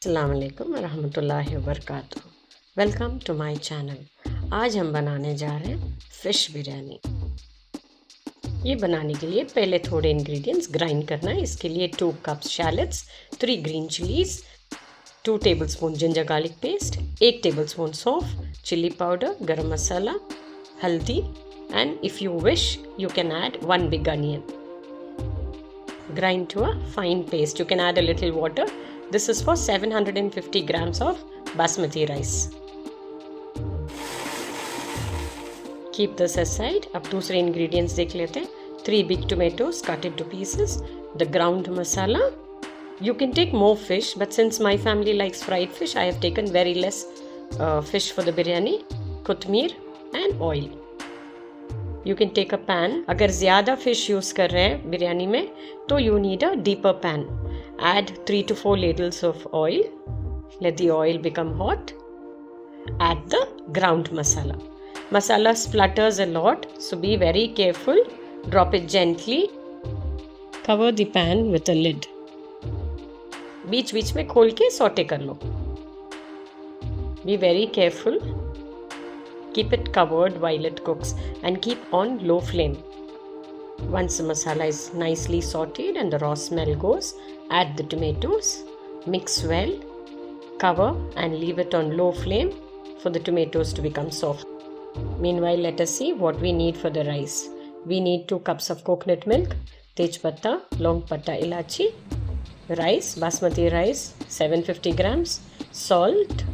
अस्सलाम वालेकुम रहमतुल्लाहि व बरकातुहू। Welcome to my channel. आज हम बनाने जा रहे हैं फ़िश बिरयानी। ये बनाने के लिए पहले थोड़े इंग्रेडिएंट्स ग्राइंड करना है। इसके लिए 2 cups shallots, 3 green chillies, 2 tablespoon ginger garlic paste, 1 tablespoon सौंफ, चिल्ली पाउडर, गरम मसाला, हल्दी, and if you wish you can add 1 big onion. Grind to a fine paste. You can add a little water. This is for 750 grams of Basmati rice. Keep this aside. अब दूसरे ingredients देख लेते हैं. 3 big tomatoes cut into pieces. The ground masala. You can take more fish, but since my family likes fried fish, I have taken very less fish for the biryani. Kothmeer and oil. You can take a pan. अगर ज़्यादा fish use कर रहे हैं बिरयानी में तो you need a deeper pan. Add 3 to 4 ladles of oil. Let the oil become hot. Add the ground masala. Masala splutters a lot, so be very careful. Drop it gently. Cover the pan with a lid. बीच बीच में खोल के sauté कर लो. Be very careful. Keep it covered while it cooks and keep on low flame. Once the masala is nicely sauteed and the raw smell goes, add the tomatoes, mix well, cover and leave it on low flame for the tomatoes to become soft. Meanwhile, let us see what we need for the rice. We need 2 cups of coconut milk, tej patta, long patta, ilachi, rice, basmati rice, 750 grams, salt,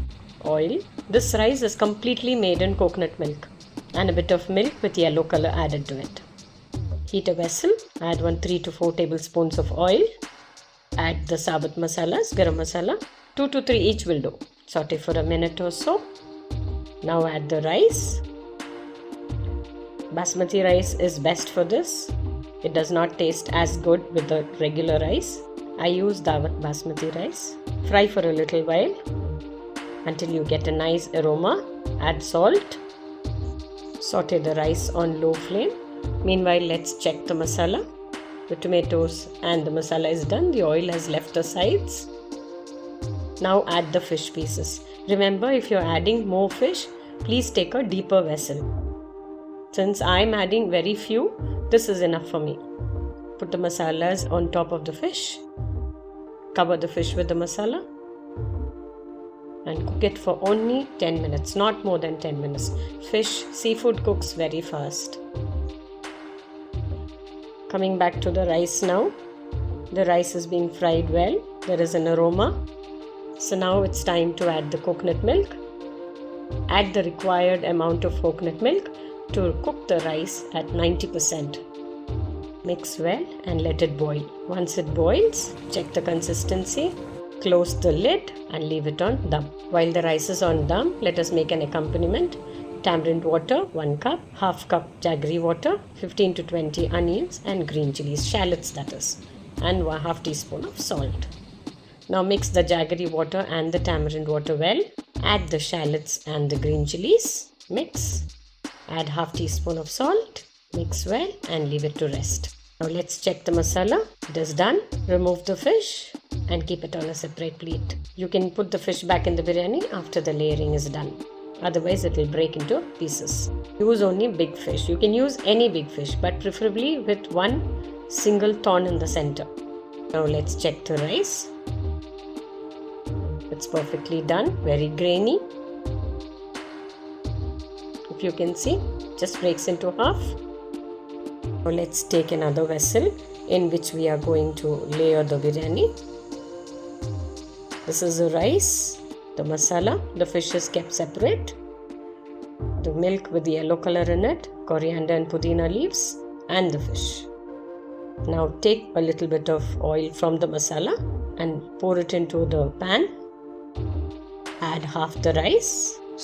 oil. This rice is completely made in coconut milk and a bit of milk with yellow color added to it. Heat a vessel, add 3 to 4 tablespoons of oil, add the sabat masalas, garam masala, 2 to 3 each will do. Saute for a minute or so. Now add the rice. Basmati rice is best for this. It does not taste as good with the regular rice. I use Dawat basmati rice. Fry for a little while until you get a nice aroma. Add salt. Saute the rice on low flame. Meanwhile, let's check the masala. The tomatoes and the masala is done. The oil has left the sides. Now add the fish pieces. Remember, if you're adding more fish, please take a deeper vessel. Since I'm adding very few, this is enough for me. Put the masalas on top of the fish. Cover the fish with the masala. And cook it for only 10 minutes, not more than 10 minutes. Seafood cooks very fast. Coming back to the rice now. The rice is being fried well. There is an aroma. So now it's time to add the coconut milk. Add the required amount of coconut milk to cook the rice at 90%. Mix well and let it boil. Once it boils, check the consistency. Close the lid and leave it on dum. While the rice is on dum, let us make an accompaniment. Tamarind water 1 cup, half cup jaggery water, 15 to 20 onions and green chillies, shallots that is, and 1/2 teaspoon of salt. Now mix the jaggery water and the tamarind water well. Add the shallots and the green chillies. Mix. Add 1/2 teaspoon of salt. Mix well and leave it to rest. Now let's check the masala. It is done. Remove the fish and keep it on a separate plate. You can put the fish back in the biryani after the layering is done. Otherwise it will break into pieces. Use only big fish. You can use any big fish, but preferably with 1 single thorn in the center. Now let's check the rice. It's perfectly done. Very grainy. If you can see, just breaks into half. Now let's take another vessel in which we are going to layer the biryani. This is the rice, the masala, the fish is kept separate, the milk with the yellow color in it, coriander and pudina leaves, and the fish. Now take a little bit of oil from the masala and pour it into the pan. Add half the rice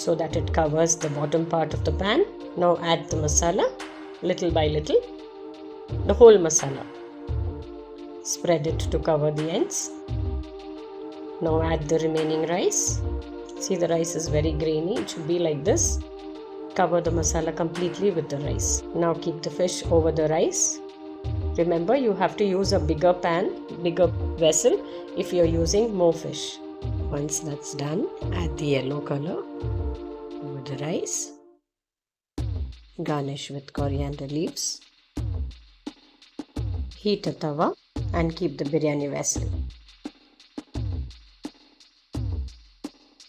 so that it covers the bottom part of the pan. Now add the masala little by little, the whole masala. Spread it to cover the ends. Now add the remaining rice. See, the rice is very grainy. It should be like this. Cover the masala completely with the rice. Now keep the fish over the rice. Remember, you have to use a bigger pan, bigger vessel if you're using more fish. Once that's done, add the yellow color over the rice. Garnish with coriander leaves. Heat a tawa and keep the biryani vessel.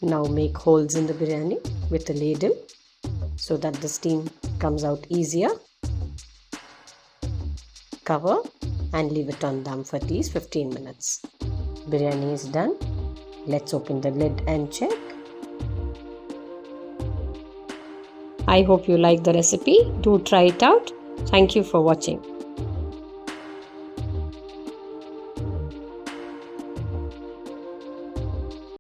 Now make holes in the biryani with a ladle so that the steam comes out easier. Cover and leave it on dum for at least 15 minutes. Biryani is done. Let's open the lid and check. I hope you like the recipe. Do try it out. Thank you for watching.